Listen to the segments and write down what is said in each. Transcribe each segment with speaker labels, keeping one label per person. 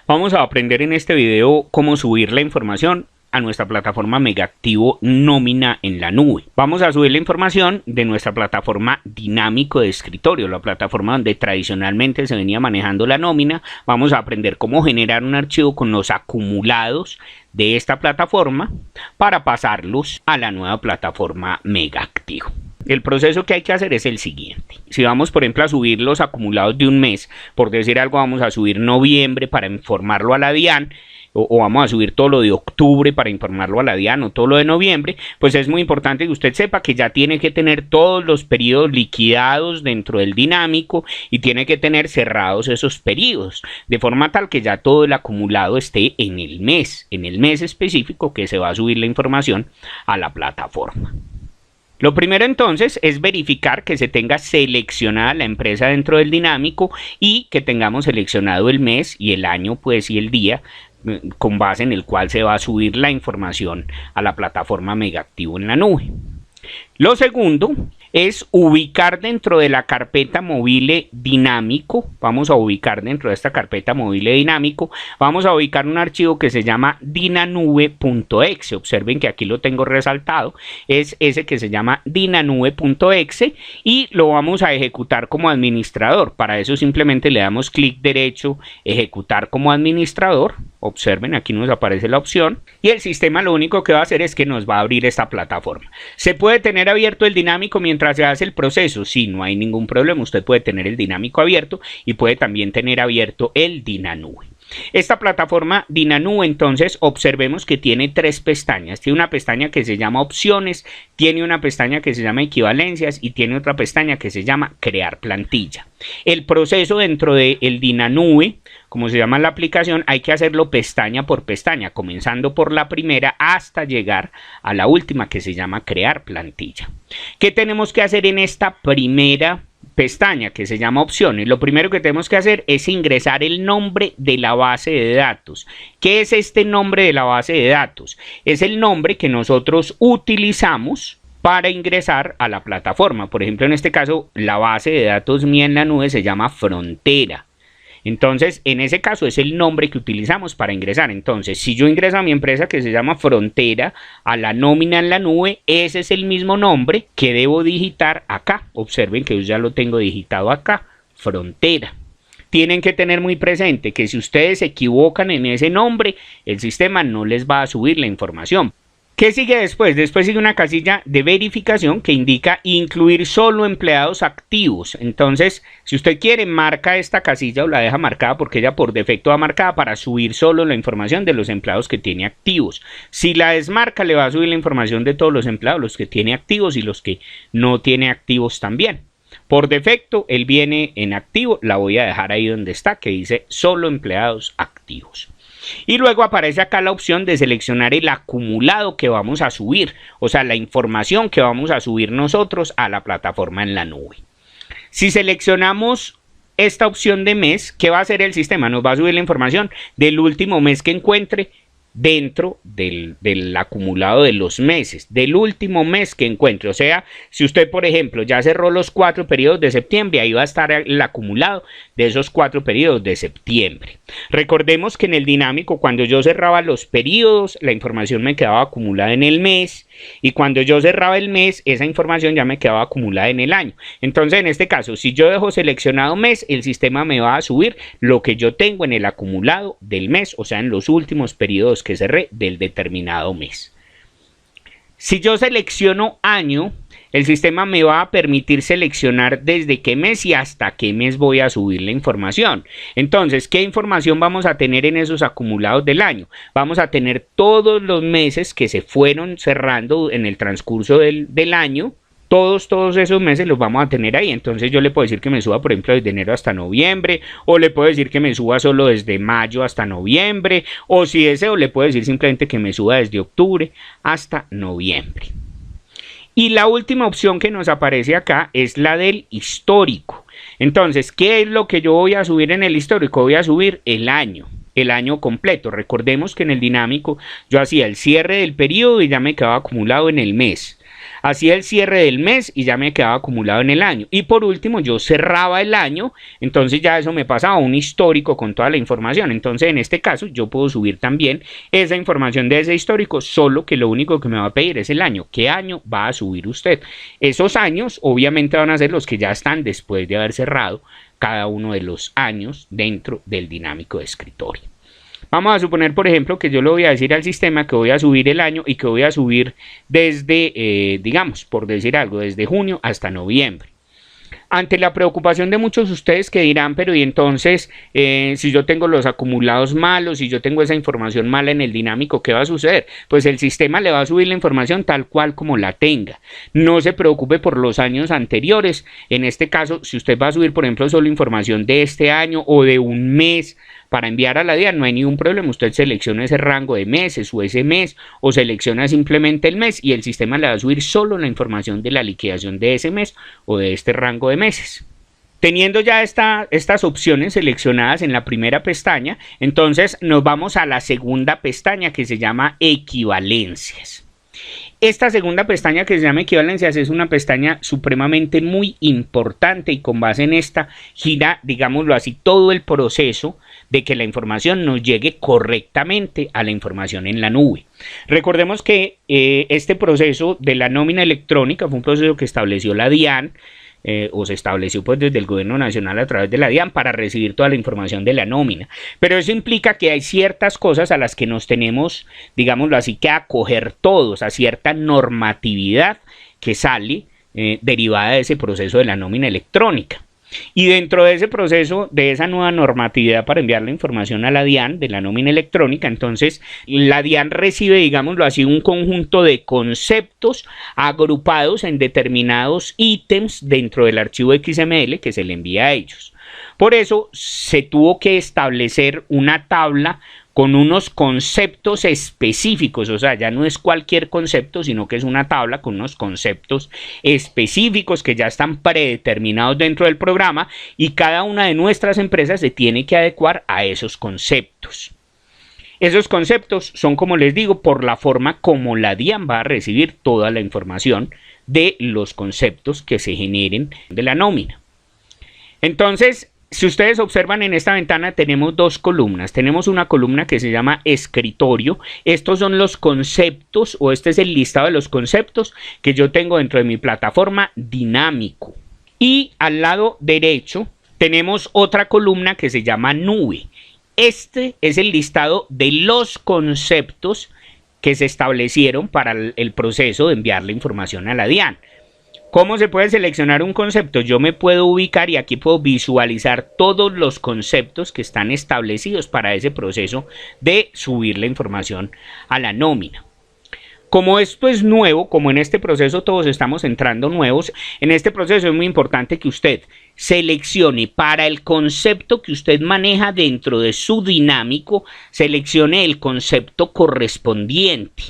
Speaker 1: Vamos a aprender en este video cómo subir la información a nuestra plataforma Megaactivo Nómina en la nube. Vamos a subir la información de nuestra plataforma Dinámico de escritorio, la plataforma donde tradicionalmente se venía manejando la nómina. Vamos a aprender cómo generar un archivo con los acumulados de esta plataforma para pasarlos a la nueva plataforma Megaactivo. El proceso que hay que hacer es el siguiente. Si vamos, por ejemplo, a subir los acumulados de un mes, por decir algo, vamos a subir noviembre para informarlo a la DIAN, o vamos a subir todo lo de octubre para informarlo a la DIAN, o todo lo de noviembre, pues es muy importante que usted sepa que ya tiene que tener todos los periodos liquidados dentro del dinámico y tiene que tener cerrados esos periodos, de forma tal que ya todo el acumulado esté en el mes específico que se va a subir la información a la plataforma. Lo primero entonces es verificar que se tenga seleccionada la empresa dentro del dinámico y que tengamos seleccionado el mes y el año, pues, y el día con base en el cual se va a subir la información a la plataforma Megaactivo en la nube. Lo segundo es ubicar dentro de la carpeta Mobile Dinámico. Vamos a ubicar dentro de esta carpeta Mobile Dinámico, vamos a ubicar un archivo que se llama dinanube.exe. Observen que aquí lo tengo resaltado, es ese que se llama dinanube.exe y lo vamos a ejecutar como administrador. Para eso simplemente le damos clic derecho, ejecutar como administrador. Observen, aquí nos aparece la opción y el sistema lo único que va a hacer es que nos va a abrir esta plataforma. ¿Se puede tener abierto el dinámico mientras se hace el proceso? Sí, no hay ningún problema. Usted puede tener el dinámico abierto y puede también tener abierto el Dinanube. Esta plataforma Dinanube, entonces, observemos que tiene tres pestañas. Tiene una pestaña que se llama opciones, tiene una pestaña que se llama equivalencias y tiene otra pestaña que se llama crear plantilla. El proceso dentro del Dinanube, como se llama la aplicación, hay que hacerlo pestaña por pestaña, comenzando por la primera hasta llegar a la última que se llama crear plantilla. ¿Qué tenemos que hacer en esta primera pestaña que se llama opciones? Lo primero que tenemos que hacer es ingresar el nombre de la base de datos. ¿Qué es este nombre de la base de datos? Es el nombre que nosotros utilizamos para ingresar a la plataforma. Por ejemplo, en este caso, la base de datos mía en la nube se llama Frontera. Entonces, en ese caso es el nombre que utilizamos para ingresar. Entonces, si yo ingreso a mi empresa que se llama Frontera, a la nómina en la nube, ese es el mismo nombre que debo digitar acá. Observen que yo ya lo tengo digitado acá, Frontera. Tienen que tener muy presente que si ustedes se equivocan en ese nombre, el sistema no les va a subir la información. ¿Qué sigue después? Después sigue una casilla de verificación que indica incluir solo empleados activos. Entonces, si usted quiere, marca esta casilla o la deja marcada porque ella por defecto va marcada para subir solo la información de los empleados que tiene activos. Si la desmarca, le va a subir la información de todos los empleados, los que tiene activos y los que no tiene activos también. Por defecto, él viene en activo, la voy a dejar ahí donde está, que dice solo empleados activos. Y luego aparece acá la opción de seleccionar el acumulado que vamos a subir, o sea, la información que vamos a subir nosotros a la plataforma en la nube. Si seleccionamos esta opción de mes, ¿qué va a hacer el sistema? Nos va a subir la información del último mes que encuentre dentro del acumulado de los meses, del último mes que encuentre. O sea, si usted, por ejemplo, ya cerró los 4 periodos de septiembre, ahí va a estar el acumulado de esos 4 periodos de septiembre. Recordemos que en el dinámico, cuando yo cerraba los periodos, la información me quedaba acumulada en el mes, y cuando yo cerraba el mes, esa información ya me quedaba acumulada en el año. Entonces, en este caso, si yo dejo seleccionado mes, el sistema me va a subir lo que yo tengo en el acumulado del mes, o sea, en los últimos periodos que cerré del determinado mes. Si yo selecciono año, el sistema me va a permitir seleccionar desde qué mes y hasta qué mes voy a subir la información. Entonces, ¿qué información vamos a tener en esos acumulados del año? Vamos a tener todos los meses que se fueron cerrando en el transcurso del año. Todos esos meses los vamos a tener ahí. Entonces yo le puedo decir que me suba, por ejemplo, desde enero hasta noviembre, o le puedo decir que me suba solo desde mayo hasta noviembre, o si deseo le puedo decir simplemente que me suba desde octubre hasta noviembre. Y la última opción que nos aparece acá es la del histórico. Entonces, ¿qué es lo que yo voy a subir en el histórico? Voy a subir el año completo. Recordemos que en el dinámico yo hacía el cierre del periodo y ya me quedaba acumulado en el mes. hacía el cierre del mes y ya me quedaba acumulado en el año. Y por último, yo cerraba el año, entonces ya eso me pasaba a un histórico con toda la información. Entonces, en este caso, yo puedo subir también esa información de ese histórico, solo que lo único que me va a pedir es el año. ¿Qué año va a subir usted? Esos años, obviamente, van a ser los que ya están después de haber cerrado cada uno de los años dentro del dinámico de escritorio. Vamos a suponer, por ejemplo, que yo le voy a decir al sistema que voy a subir el año y que voy a subir desde, digamos, por decir algo, desde junio hasta noviembre. Ante la preocupación de muchos de ustedes que dirán, pero y entonces, si yo tengo los acumulados malos, si yo tengo esa información mala en el dinámico, ¿qué va a suceder? Pues el sistema le va a subir la información tal cual como la tenga. No se preocupe por los años anteriores. En este caso, si usted va a subir, por ejemplo, solo información de este año o de un mes para enviar a la DIAN, no hay ningún problema. Usted selecciona ese rango de meses o ese mes, o selecciona simplemente el mes y el sistema le va a subir solo la información de la liquidación de ese mes o de este rango de meses. Teniendo ya estas opciones seleccionadas en la primera pestaña, entonces nos vamos a la segunda pestaña que se llama equivalencias. Esta segunda pestaña que se llama equivalencias es una pestaña supremamente muy importante y con base en esta gira, digámoslo así, todo el proceso de que la información nos llegue correctamente a la información en la nube. Recordemos que este proceso de la nómina electrónica fue un proceso que estableció la DIAN, o se estableció pues desde el gobierno nacional a través de la DIAN para recibir toda la información de la nómina. Pero eso implica que hay ciertas cosas a las que nos tenemos, digámoslo así, que acoger todos a cierta normatividad que sale derivada de ese proceso de la nómina electrónica. Y dentro de ese proceso, de esa nueva normatividad para enviar la información a la DIAN de la nómina electrónica, entonces la DIAN recibe, digámoslo así, un conjunto de conceptos agrupados en determinados ítems dentro del archivo XML que se le envía a ellos. Por eso se tuvo que establecer una tabla con unos conceptos específicos, o sea, ya no es cualquier concepto, sino que es una tabla con unos conceptos específicos que ya están predeterminados dentro del programa y cada una de nuestras empresas se tiene que adecuar a esos conceptos. Esos conceptos son, como les digo, por la forma como la DIAN va a recibir toda la información de los conceptos que se generen de la nómina. Entonces, si ustedes observan en esta ventana tenemos dos columnas. Tenemos una columna que se llama escritorio. Estos son los conceptos o este es el listado de los conceptos que yo tengo dentro de mi plataforma dinámico. Y al lado derecho tenemos otra columna que se llama nube. Este es el listado de los conceptos que se establecieron para el proceso de enviar la información a la DIAN. ¿Cómo se puede seleccionar un concepto? Yo me puedo ubicar y aquí puedo visualizar todos los conceptos que están establecidos para ese proceso de subir la información a la nómina. Como esto es nuevo, como en este proceso todos estamos entrando nuevos, en este proceso es muy importante que usted seleccione para el concepto que usted maneja dentro de su dinámico, seleccione el concepto correspondiente.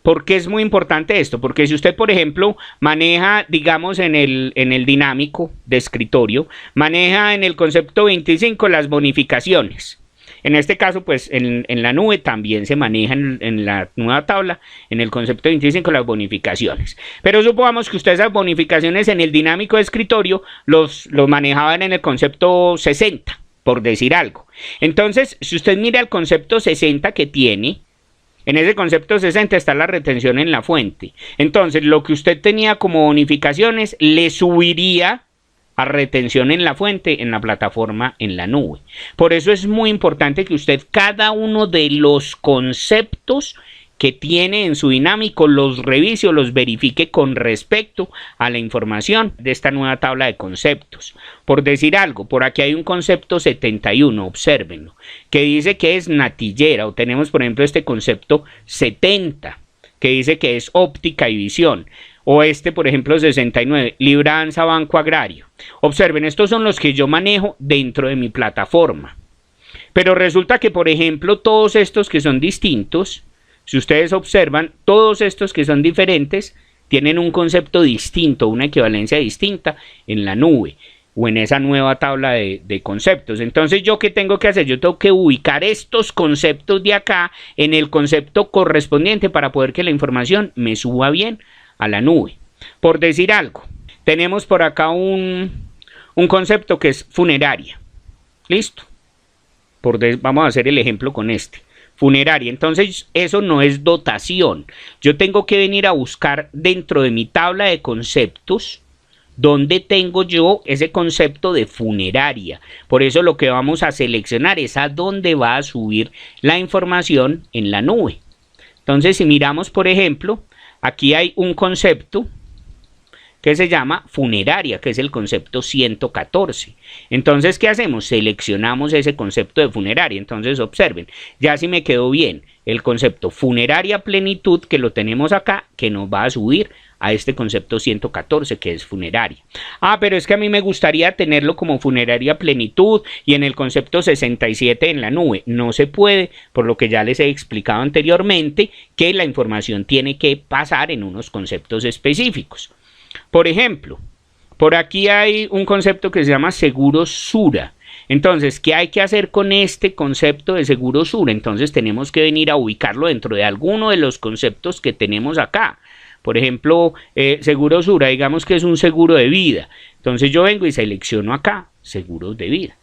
Speaker 1: ¿Por qué es muy importante esto? Porque si usted, por ejemplo, maneja, digamos, en el dinámico de escritorio, maneja en el concepto 25 las bonificaciones. En este caso, pues, en la nube también se maneja en la nueva tabla, en el concepto 25, las bonificaciones. Pero supongamos que usted esas bonificaciones en el dinámico de escritorio los manejaban en el concepto 60, por decir algo. Entonces, si usted mira el concepto 60 que tiene, en ese concepto 60 está la retención en la fuente. Entonces, lo que usted tenía como bonificaciones le subiría a retención en la fuente en la plataforma en la nube. Por eso es muy importante que usted cada uno de los conceptos que tiene en su dinámico los revise o los verifique con respecto a la información de esta nueva tabla de conceptos. Por decir algo, por aquí hay un concepto 71, obsérvenlo, que dice que es natillera, o tenemos por ejemplo este concepto 70, que dice que es óptica y visión, o este por ejemplo 69, libranza banco agrario. Observen, estos son los que yo manejo dentro de mi plataforma. Pero resulta que por ejemplo todos estos que son distintos, si ustedes observan, todos estos que son diferentes tienen un concepto distinto, una equivalencia distinta en la nube o en esa nueva tabla de conceptos. Entonces, ¿yo qué tengo que hacer? Yo tengo que ubicar estos conceptos de acá en el concepto correspondiente para poder que la información me suba bien a la nube. Por decir algo, tenemos por acá un concepto que es funeraria. Listo. Vamos a hacer el ejemplo con este. Funeraria. Entonces eso no es dotación. Yo tengo que venir a buscar dentro de mi tabla de conceptos donde tengo yo ese concepto de funeraria. Por eso lo que vamos a seleccionar es a dónde va a subir la información en la nube. Entonces si miramos por ejemplo, aquí hay un concepto que se llama funeraria, que es el concepto 114. Entonces, ¿qué hacemos? Seleccionamos ese concepto de funeraria. Entonces, observen, ya si me quedó bien el concepto funeraria plenitud, que lo tenemos acá, que nos va a subir a este concepto 114, que es funeraria. Ah, pero es que a mí me gustaría tenerlo como funeraria plenitud y en el concepto 67 en la nube. No se puede, por lo que ya les he explicado anteriormente, que la información tiene que pasar en unos conceptos específicos. Por ejemplo, por aquí hay un concepto que se llama seguro Sura. Entonces, ¿qué hay que hacer con este concepto de seguro Sura? Entonces tenemos que venir a ubicarlo dentro de alguno de los conceptos que tenemos acá. Por ejemplo, seguro Sura, digamos que es un seguro de vida. Entonces yo vengo y selecciono acá, seguros de vida.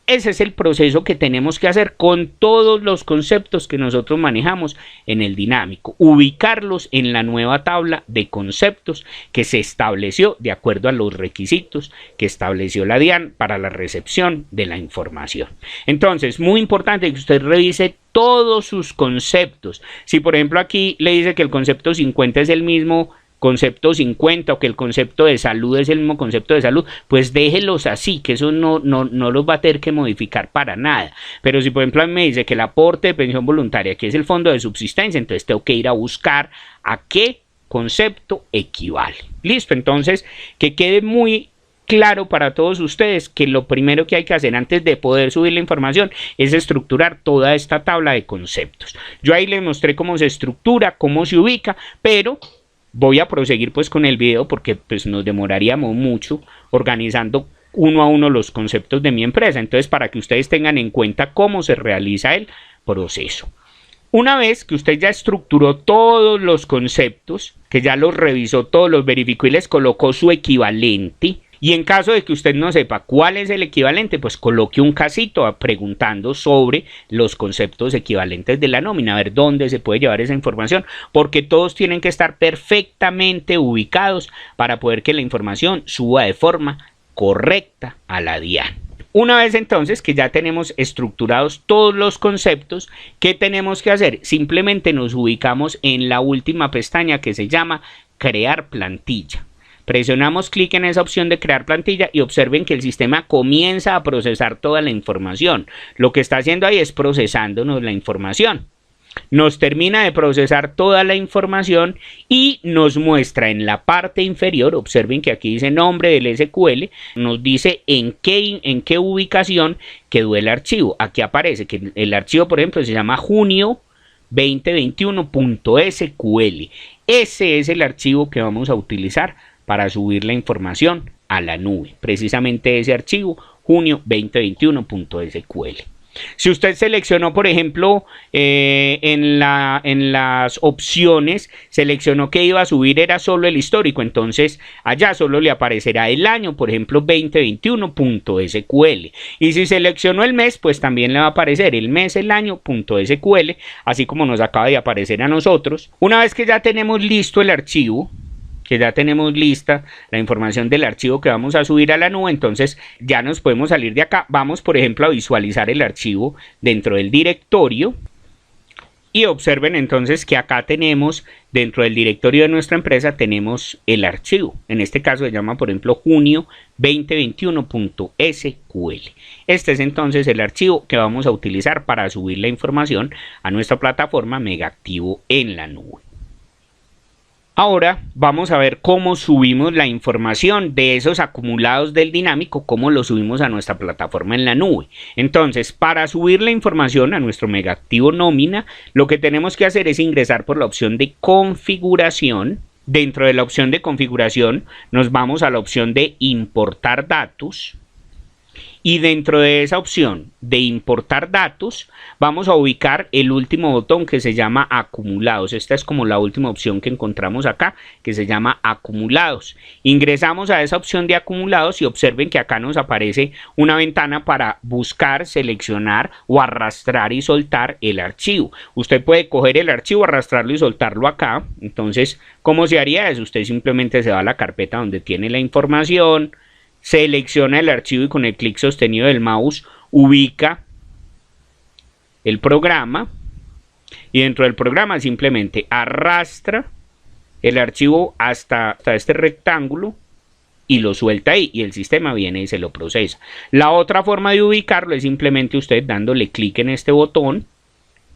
Speaker 1: Ese es el proceso que tenemos que hacer con todos los conceptos que nosotros manejamos en el dinámico. Ubicarlos en la nueva tabla de conceptos que se estableció de acuerdo a los requisitos que estableció la DIAN para la recepción de la información. Entonces, muy importante que usted revise todos sus conceptos. Si por ejemplo aquí le dice que el concepto 50 es el mismo concepto 50 o que el concepto de salud es el mismo concepto de salud, pues déjelos así, que eso no los va a tener que modificar para nada. Pero si por ejemplo a mí me dice que el aporte de pensión voluntaria, que es el fondo de subsistencia, entonces tengo que ir a buscar a qué concepto equivale. Listo, entonces que quede muy claro para todos ustedes que lo primero que hay que hacer antes de poder subir la información es estructurar toda esta tabla de conceptos. Yo ahí les mostré cómo se estructura, cómo se ubica, pero voy a proseguir pues con el video porque pues nos demoraríamos mucho organizando uno a uno los conceptos de mi empresa. Entonces, para que ustedes tengan en cuenta cómo se realiza el proceso. Una vez que usted ya estructuró todos los conceptos, que ya los revisó todos, los verificó y les colocó su equivalente, y en caso de que usted no sepa cuál es el equivalente, pues coloque un casito preguntando sobre los conceptos equivalentes de la nómina, a ver dónde se puede llevar esa información, porque todos tienen que estar perfectamente ubicados para poder que la información suba de forma correcta a la DIAN. Una vez entonces que ya tenemos estructurados todos los conceptos, ¿qué tenemos que hacer? Simplemente nos ubicamos en la última pestaña que se llama crear plantilla. Presionamos clic en esa opción de crear plantilla y observen que el sistema comienza a procesar toda la información. Lo que está haciendo ahí es procesándonos la información. Nos termina de procesar toda la información y nos muestra en la parte inferior, observen que aquí dice nombre del SQL, nos dice en qué ubicación quedó el archivo. Aquí aparece que el archivo, por ejemplo, se llama junio 2021.sql. Ese es el archivo que vamos a utilizar para subir la información a la nube, precisamente ese archivo junio 2021.sql. Si usted seleccionó, por ejemplo, en las opciones, seleccionó que iba a subir era solo el histórico, entonces allá solo le aparecerá el año, por ejemplo, 2021.sql. Y si seleccionó el mes, pues también le va a aparecer el mes, el año.sql, así como nos acaba de aparecer a nosotros. Una vez que ya tenemos listo el archivo, que ya tenemos lista la información del archivo que vamos a subir a la nube, entonces ya nos podemos salir de acá. Vamos, por ejemplo, a visualizar el archivo dentro del directorio y observen entonces que acá tenemos, dentro del directorio de nuestra empresa, tenemos el archivo. En este caso se llama, por ejemplo, junio 2021.sql. Este es entonces el archivo que vamos a utilizar para subir la información a nuestra plataforma Megaactivo en la nube. Ahora vamos a ver cómo subimos la información de esos acumulados del dinámico, cómo lo subimos a nuestra plataforma en la nube. Entonces, para subir la información a nuestro Megaactivo nómina, lo que tenemos que hacer es ingresar por la opción de configuración. Dentro de la opción de configuración nos vamos a la opción de importar datos. Y dentro de esa opción de importar datos, vamos a ubicar el último botón que se llama acumulados. Esta es como la última opción que encontramos acá, que se llama acumulados. Ingresamos a esa opción de acumulados y observen que acá nos aparece una ventana para buscar, seleccionar o arrastrar y soltar el archivo. Usted puede coger el archivo, arrastrarlo y soltarlo acá. Entonces, ¿cómo se haría eso? Usted simplemente se va a la carpeta donde tiene la información, selecciona el archivo y con el clic sostenido del mouse ubica el programa y dentro del programa simplemente arrastra el archivo hasta este rectángulo y lo suelta ahí y el sistema viene y se lo procesa. La otra forma de ubicarlo es simplemente usted dándole clic en este botón.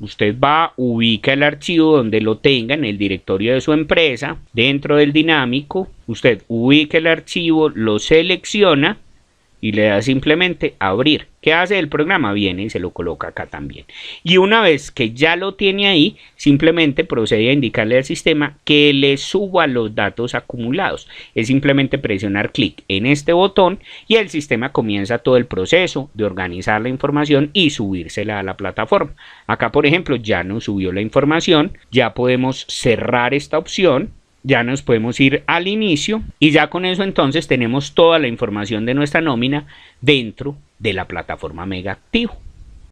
Speaker 1: Usted va, ubica el archivo donde lo tenga en el directorio de su empresa, dentro del dinámico, usted ubica el archivo, lo selecciona y le da simplemente abrir. ¿Qué hace el programa? Viene y se lo coloca acá también. Y una vez que ya lo tiene ahí, simplemente procede a indicarle al sistema que le suba los datos acumulados. Es simplemente presionar clic en este botón y el sistema comienza todo el proceso de organizar la información y subírsela a la plataforma. Acá, por ejemplo, ya nos subió la información, ya podemos cerrar esta opción. Ya nos podemos ir al inicio y ya con eso entonces tenemos toda la información de nuestra nómina dentro de la plataforma Megactivo.